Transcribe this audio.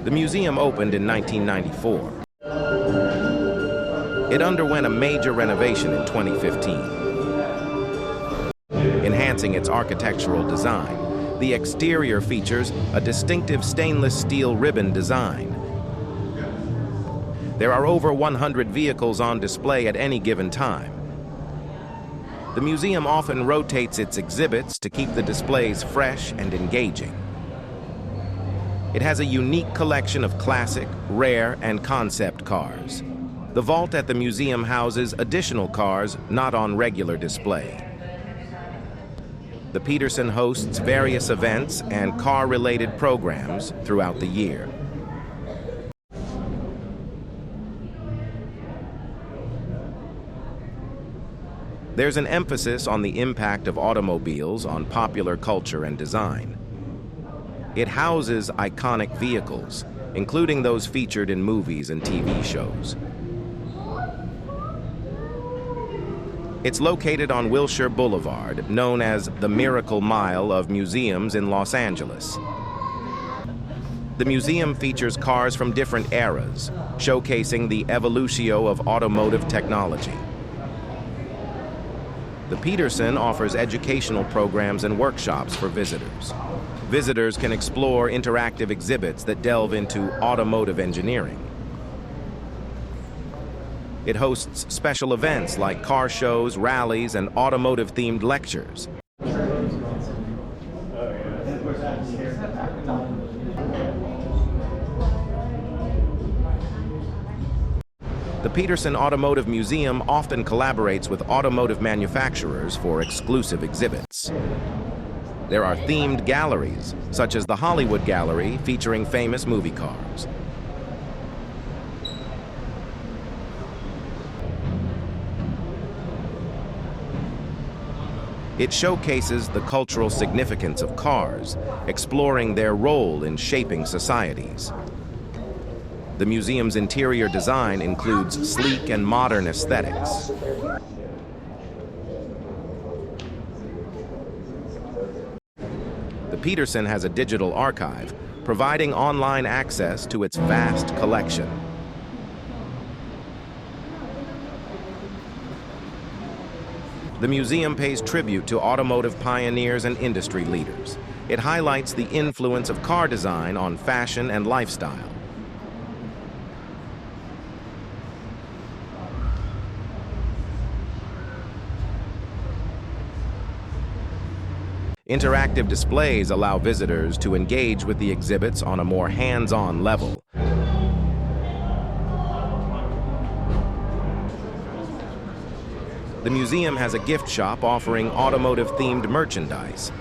The museum opened in 1994. It underwent a major renovation in 2015. Enhancing its architectural design, the exterior features a distinctive stainless steel ribbon design. There are over 100 vehicles on display at any given time. The museum often rotates its exhibits to keep the displays fresh and engaging. It has a unique collection of classic, rare, and concept cars. The vault at the museum houses additional cars not on regular display. The Petersen hosts various events and car-related programs throughout the year. There's an emphasis on the impact of automobiles on popular culture and design. It houses iconic vehicles, including those featured in movies and TV shows. It's located on Wilshire Boulevard, known as the Miracle Mile of museums in Los Angeles. The museum features cars from different eras, showcasing the evolutio of automotive technology. The Petersen offers educational programs and workshops for visitors. Visitors can explore interactive exhibits that delve into automotive engineering. It hosts special events like car shows, rallies, and automotive-themed lectures. The Petersen Automotive Museum often collaborates with automotive manufacturers for exclusive exhibits. There are themed galleries, such as the Hollywood Gallery, featuring famous movie cars. It showcases the cultural significance of cars, exploring their role in shaping societies. The museum's interior design includes sleek and modern aesthetics. The Petersen has a digital archive, providing online access to its vast collection. The museum pays tribute to automotive pioneers and industry leaders. It highlights the influence of car design on fashion and lifestyle. Interactive displays allow visitors to engage with the exhibits on a more hands-on level. The museum has a gift shop offering automotive-themed merchandise.